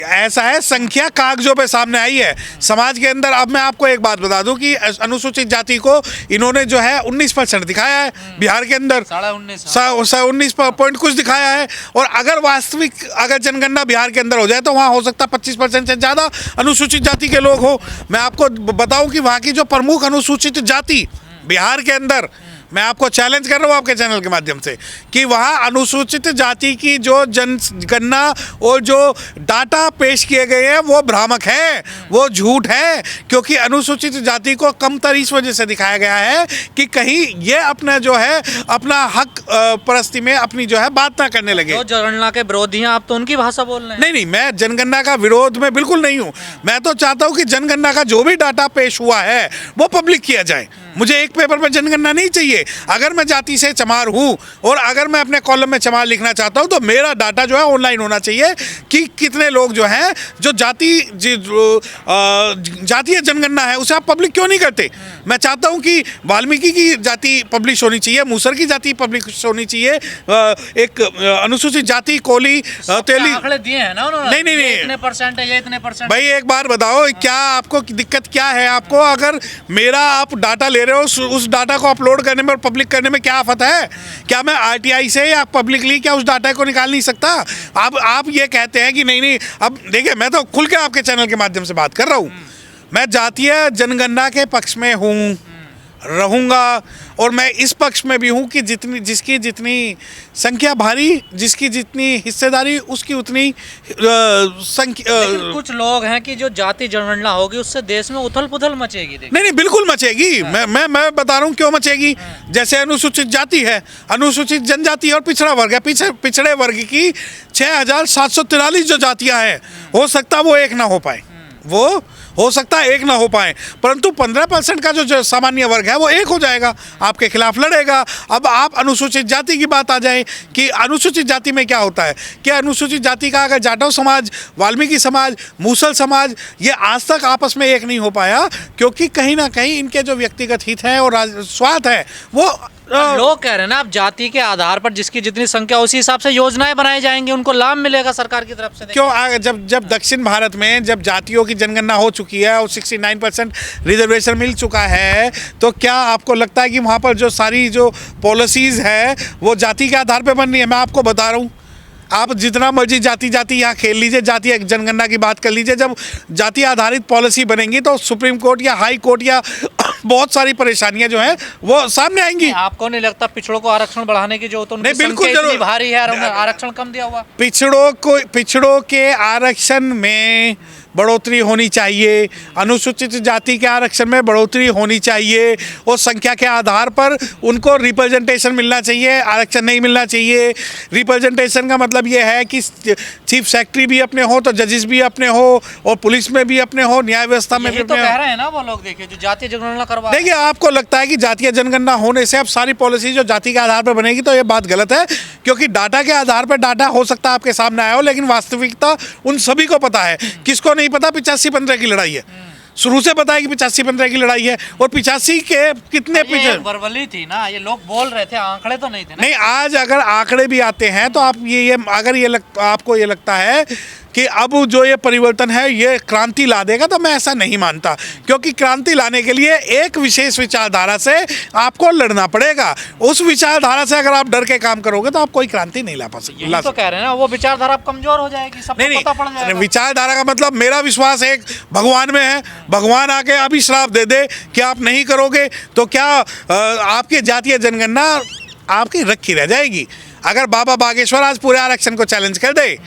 ऐसा है, संख्या कागजों पे सामने आई है समाज के अंदर। अब मैं आपको एक बात बता दूं कि अनुसूचित जाति को इन्होंने जो है 19% दिखाया है बिहार के अंदर, 19 पॉइंट कुछ दिखाया है। और अगर वास्तविक अगर जनगणना बिहार के अंदर हो जाए तो वहाँ हो सकता है 25% से ज़्यादा अनुसूचित जाति के लोग हो। मैं आपको बताऊं कि वहाँ की जो प्रमुख अनुसूचित जाति बिहार के अंदर, मैं आपको चैलेंज कर रहा हूँ आपके चैनल के माध्यम से कि वहाँ अनुसूचित जाति की जो जनगणना और जो डाटा पेश किए गए हैं वो भ्रामक है, वो झूठ है। क्योंकि अनुसूचित जाति को कमतर इस वजह से दिखाया गया है कि कहीं ये अपना जो है अपना हक परस्ती में अपनी जो है बात ना करने लगे। तो जनगणना के विरोधी हैं आप, तो उनकी भाषा बोल रहे हैं। नहीं, मैं जनगणना का विरोध में बिल्कुल नहीं हूँ। मैं तो चाहता हूँ कि जनगणना का जो भी डाटा पेश हुआ है वो पब्लिक किया जाए। मुझे एक पेपर पर जनगणना नहीं चाहिए। अगर मैं जाति से चमार हूँ और अगर मैं अपने कॉलम में चमार लिखना चाहता हूँ तो मेरा डाटा जो है ऑनलाइन होना चाहिए कि कितने लोग जो हैं जो जातीय जनगणना है उसे आप पब्लिक क्यों नहीं करते। मैं चाहता हूँ कि वाल्मीकि की जाति पब्लिश होनी चाहिए, मूसर की जाति पब्लिश होनी चाहिए, एक अनुसूचित जाति कोली तेली आंकड़े दिए हैं ना उन्होंने। नहीं, इतने परसेंट है, ये इतने परसेंट। भाई एक बार बताओ क्या आपको दिक्कत क्या है। आपको अगर मेरा आप डाटा ले रहे हो उस डाटा को अपलोड करने में और पब्लिक करने में क्या आफत है। क्या मैं आरटीआई से या पब्लिकली क्या उस डाटा को निकाल नहीं सकता। अब आप ये कहते हैं कि नहीं। अब देखिए मैं तो खुल के आपके चैनल के माध्यम से बात कर रहा हूँ। मैं जातीय जनगणना के पक्ष में हूँ, रहूँगा। और मैं इस पक्ष में भी हूँ कि जिसकी जितनी संख्या भारी, जिसकी जितनी हिस्सेदारी उसकी उतनी संख्या। कुछ लोग हैं कि जो जाति जनगणना होगी उससे देश में उथल पुथल मचेगी। नहीं, बिल्कुल मचेगी। मैं बता रहा हूँ क्यों मचेगी। जैसे अनुसूचित जाति है, अनुसूचित जनजाति और पिछड़ा वर्ग है। पिछड़े वर्ग की 6743 जो जातियाँ हैं हो सकता वो एक ना हो पाए, वो हो सकता है एक ना हो पाए, परंतु 15% का जो सामान्य वर्ग है वो एक हो जाएगा, आपके खिलाफ लड़ेगा। अब आप अनुसूचित जाति की बात आ जाए कि अनुसूचित जाति में क्या होता है कि अनुसूचित जाति का अगर जाटव समाज, वाल्मीकि समाज, मूसल समाज ये आज तक आपस में एक नहीं हो पाया क्योंकि कहीं ना कहीं इनके जो व्यक्तिगत हित है और स्वार्थ है वो लोग कह रहे हैं ना। अब जाति के आधार पर जिसकी जितनी संख्या उसी हिसाब से योजनाएं बनाई जाएंगी, उनको लाभ मिलेगा सरकार की तरफ से। क्यों जब दक्षिण भारत में जब जातियों की जनगणना हो चुकी है और 69% रिजर्वेशन मिल चुका है तो क्या आपको लगता है कि वहाँ पर जो सारी जो पॉलिसीज है वो जाति के आधार पर बन रही है। मैं आपको बता रहा हूँ, आप जितना मर्जी जाति यहाँ खेल लीजिए, जाति जनगणना की बात कर लीजिए। जब जाति आधारित पॉलिसी बनेंगी तो सुप्रीम कोर्ट या हाई कोर्ट या बहुत सारी परेशानियां जो हैं वो सामने आएंगी। आपको नहीं लगता पिछड़ों को आरक्षण बढ़ाने की जो तो नहीं, बिल्कुल इतनी भारी है, आरक्षण कम दिया हुआ। पिछड़ों के आरक्षण में बढ़ोतरी होनी चाहिए, अनुसूचित जाति के आरक्षण में बढ़ोतरी होनी चाहिए और संख्या के आधार पर उनको रिप्रेजेंटेशन मिलना चाहिए, आरक्षण नहीं मिलना चाहिए। रिप्रेजेंटेशन का मतलब ये है कि चीफ सेक्रेटरी भी अपने हो तो जजेस भी अपने हो और पुलिस में भी अपने हो, न्याय व्यवस्था में भी तो कह रहे हैं ना वो लोग। देखिए जो जातीय जनगणना करवा, देखिए आपको लगता है कि जातीय जनगणना होने से अब सारी पॉलिसी जो जाति के आधार पर बनेगी तो ये बात गलत है क्योंकि डाटा के आधार पर डाटा हो सकता है आपके सामने आया हो लेकिन वास्तविकता उन सभी को पता है। किसको नहीं पता 85-15 की लड़ाई है, शुरू से पता है कि 85-15 की लड़ाई है और 85 के कितने पीछे वर्बली थी ना, ये लोग बोल रहे थे, आंकड़े तो नहीं थे ना। नहीं, आज अगर आंकड़े भी आते हैं तो आप आपको ये लगता है कि अब जो ये परिवर्तन है ये क्रांति ला देगा तो मैं ऐसा नहीं मानता क्योंकि क्रांति लाने के लिए एक विशेष विचारधारा से आपको लड़ना पड़ेगा। उस विचारधारा से अगर आप डर के काम करोगे तो आप कोई क्रांति नहीं ला पा सकते। यही तो कह रहे हैं ना, वो विचारधारा कमजोर हो जाएगी, सबको पता पड़ जाएगा। विचारधारा का मतलब मेरा विश्वास एक भगवान में है, भगवान आके अभी श्राप दे दे कि आप नहीं करोगे तो क्या आपकी जातीय जनगणना आपकी रखी रह जाएगी। अगर बाबा बागेश्वर आज पूरे आरक्षण को चैलेंज कर दे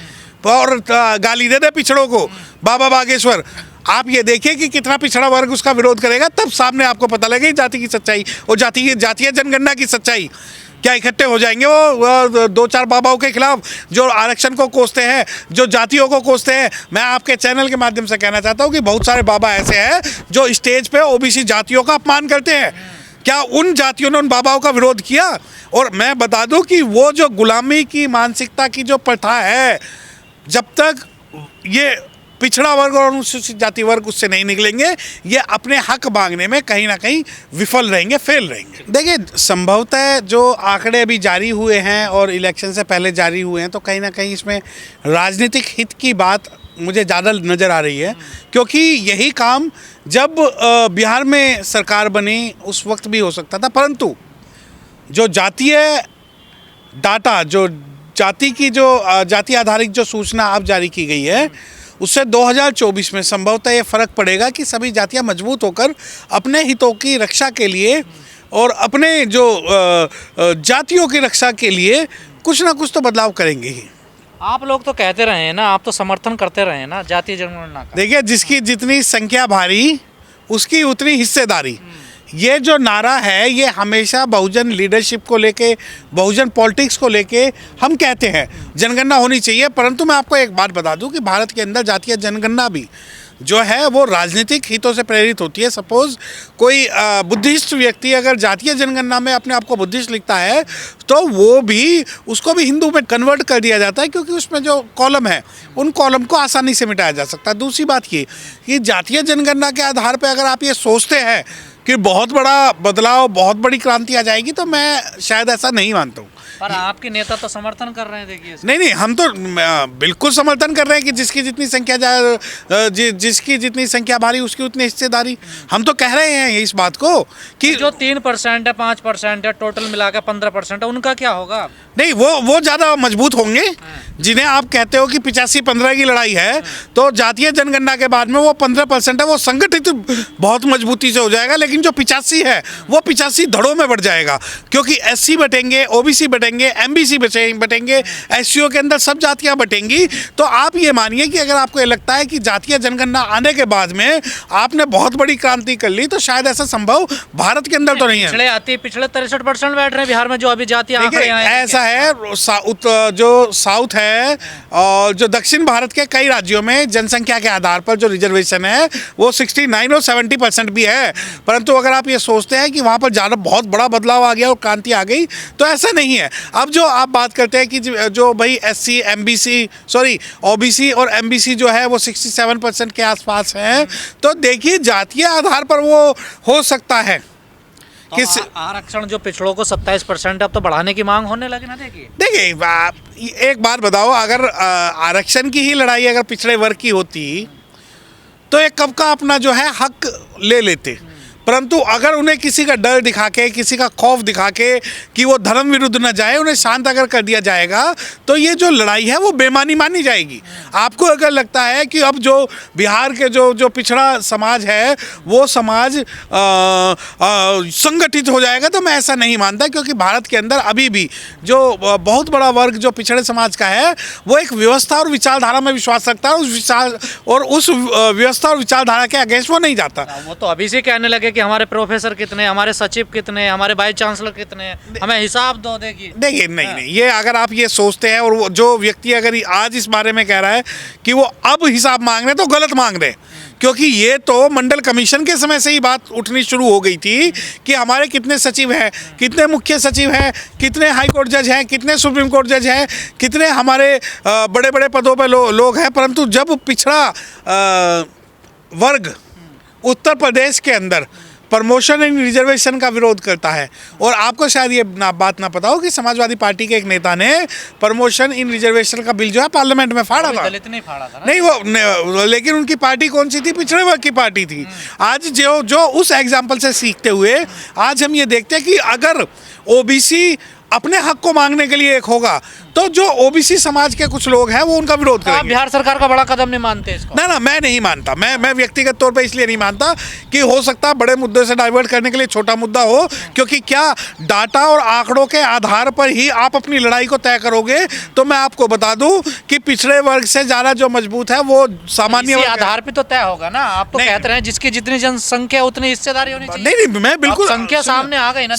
और गाली दे दे पिछड़ों को, बाबा बागेश्वर, आप ये देखिए कि कितना पिछड़ा वर्ग उसका विरोध करेगा, तब सामने आपको पता लगेगी जाति की सच्चाई और जातीय जनगणना की सच्चाई। क्या इकट्ठे हो जाएंगे वो 2-4 बाबाओं के खिलाफ जो आरक्षण को कोसते हैं, जो जातियों को कोसते हैं। मैं आपके चैनल के माध्यम से कहना चाहता हूँ कि बहुत सारे बाबा ऐसे हैं जो स्टेज पे ओबीसी जातियों का अपमान करते हैं। क्या उन जातियों ने उन बाबाओं का विरोध किया? और मैं बता दूं कि वो जो गुलामी की मानसिकता की जो प्रथा है, जब तक ये पिछड़ा वर्ग और अनुसूचित जाति वर्ग उससे नहीं निकलेंगे, ये अपने हक मांगने में कहीं ना कहीं विफल रहेंगे, फेल रहेंगे। देखिए संभवतः जो आंकड़े अभी जारी हुए हैं और इलेक्शन से पहले जारी हुए हैं तो कहीं ना कहीं इसमें राजनीतिक हित की बात मुझे ज़्यादा नज़र आ रही है, क्योंकि यही काम जब बिहार में सरकार बनी उस वक्त भी हो सकता था, परंतु जो जातीय डाटा, जो जाति की जो जाति आधारित जो सूचना अब जारी की गई है, उससे 2024 में संभवतः ये फर्क पड़ेगा कि सभी जातियां मजबूत होकर अपने हितों की रक्षा के लिए और अपने जो जातियों की रक्षा के लिए कुछ ना कुछ तो बदलाव करेंगे ही। आप लोग तो कहते रहे हैं ना, आप तो समर्थन करते रहे हैं ना जातीय जनगणना का। देखिए, जिसकी जितनी संख्या भारी उसकी उतनी हिस्सेदारी, ये जो नारा है ये हमेशा बहुजन लीडरशिप को लेके, बहुजन पॉलिटिक्स को लेके हम कहते हैं जनगणना होनी चाहिए। परंतु मैं आपको एक बात बता दूं कि भारत के अंदर जातीय जनगणना भी जो है वो राजनीतिक हितों से प्रेरित होती है। सपोज कोई बुद्धिस्ट व्यक्ति अगर जातीय जनगणना में अपने आप को बुद्धिस्ट लिखता है तो वो भी, उसको भी हिंदू में कन्वर्ट कर दिया जाता है, क्योंकि उसमें जो कॉलम है उन कॉलम को आसानी से मिटाया जा सकता है। दूसरी बात ये कि जातीय जनगणना के आधार पर अगर आप ये सोचते हैं कि बहुत बड़ा बदलाव, बहुत बड़ी क्रांति आ जाएगी, तो मैं शायद ऐसा नहीं मानता हूँ। पर आपके नेता तो समर्थन कर रहे हैं, देखिए। नहीं, हम तो बिल्कुल समर्थन कर रहे हैं कि जिसकी जितनी संख्या जिसकी जितनी संख्या भारी उसकी उतनी हिस्सेदारी। हम तो कह रहे हैं इस बात को कि जो 3% है, 5% है, टोटल मिला के 15% है, उनका क्या होगा? नहीं, वो ज़्यादा मजबूत होंगे। जिन्हें आप कहते हो कि 85-15 की लड़ाई है, तो जातीय जनगणना के बाद में वो 15% है, वो संगठित बहुत मजबूती से हो जाएगा। लेकिन जो 85 है वो 85 धड़ों में बढ़ जाएगा, क्योंकि SC बटेंगे, OBC बटेंगे, MBC बटेंगे, SCO के अंदर सब जातियां बटेंगी। तो आप ये मानिए कि अगर आपको ये लगता है कि जातीय जनगणना आने के बाद में आपने बहुत बड़ी क्रांति कर ली, तो शायद ऐसा संभव भारत के अंदर तो नहीं है। पिछले 63% बैठ रहे हैं बिहार में, जो अभी जातीय आंकड़े आए हैं। ऐसा है, जो साउथ है और जो दक्षिण भारत के कई राज्यों में जनसंख्या के आधार पर जो रिजर्वेशन है वो 69 और 70% भी है। परंतु अगर आप ये सोचते हैं कि वहाँ पर ज़्यादा बहुत बड़ा बदलाव आ गया और क्रांति आ गई, तो ऐसा नहीं है। अब जो आप बात करते हैं कि जो भाई SC, MBC, OBC और MBC जो है वो 67% के आसपास हैं, तो देखिए जातीय आधार पर वो हो सकता है। किस आरक्षण जो पिछड़ों को 27% अब तो बढ़ाने की मांग होने लगी ना। देखिए, एक बात बताओ, अगर आरक्षण की ही लड़ाई अगर पिछड़े वर्ग की होती तो ये कब का अपना जो है हक ले लेते। परंतु अगर उन्हें किसी का डर दिखा के, किसी का खौफ दिखा के कि वो धर्म विरुद्ध न जाए, उन्हें शांत अगर कर दिया जाएगा, तो ये जो लड़ाई है वो बेमानी मानी जाएगी। आपको अगर लगता है कि अब जो बिहार के जो पिछड़ा समाज है वो समाज संगठित हो जाएगा, तो मैं ऐसा नहीं मानता। क्योंकि भारत के अंदर अभी भी जो बहुत बड़ा वर्ग जो पिछड़े समाज का है वो एक व्यवस्था और विचारधारा में विश्वास रखता है, उस व्यवस्था और विचारधारा के अगेंस्ट वो नहीं जाता। वो तो अभी से कहने लगे कि हमारे प्रोफेसर कितने, हमारे सचिव कितने, हमारे वाइस चांसलर कितने, हमें हिसाब दो। देखिए नहीं, ये अगर आप ये सोचते हैं और वो जो व्यक्ति अगर आज इस बारे में कह रहा है कि वो अब हिसाब मांग रहे, तो गलत मांग रहे। क्योंकि ये तो मंडल कमीशन के समय से ही बात उठनी शुरू हो गई थी कि हमारे कितने सचिव हैं, कितने मुख्य सचिव हैं, कितने हाई कोर्ट जज हैं, कितने सुप्रीम कोर्ट जज हैं, कितने हमारे बड़े बड़े पदों पर लोग हैं। परंतु जब पिछड़ा वर्ग उत्तर प्रदेश के अंदर प्रमोशन इन रिजर्वेशन का विरोध करता है, और आपको शायद ये बात ना पता हो कि समाजवादी पार्टी के एक नेता ने प्रमोशन इन रिजर्वेशन का बिल जो है पार्लियामेंट में फाड़ा था। दलित नहीं फाड़ा था ना? नहीं, वो लेकिन उनकी पार्टी कौन सी थी? पिछड़े वर्ग की पार्टी थी। आज जो उस एग्जाम्पल से सीखते हुए आज हम ये देखते हैं कि अगर OBC अपने हक को मांगने के लिए एक होगा, तो जो OBC समाज के कुछ लोग हैं वो उनका विरोध करेंगे। आप बिहार सरकार का बड़ा कदम नहीं मानते इसको? ना, मैं नहीं मानता। मैं व्यक्तिगत तौर पे इसलिए नहीं मानता कि हो सकता है बड़े मुद्दे से डाइवर्ट करने के लिए छोटा मुद्दा हो, क्योंकि क्या डाटा और आंकड़ों के आधार पर ही आप अपनी लड़ाई को तय करोगे? तो मैं आपको बता दूं कि पिछड़े वर्ग से ज़्यादा जो मजबूत है वो सामान्य आधार पर तो तय होगा ना। आप तो कहते रहे जिसकी जितनी जनसंख्या उतनी हिस्सेदारी होनी चाहिए। नहीं, मैं बिल्कुल संख्या सामने आ गई ना।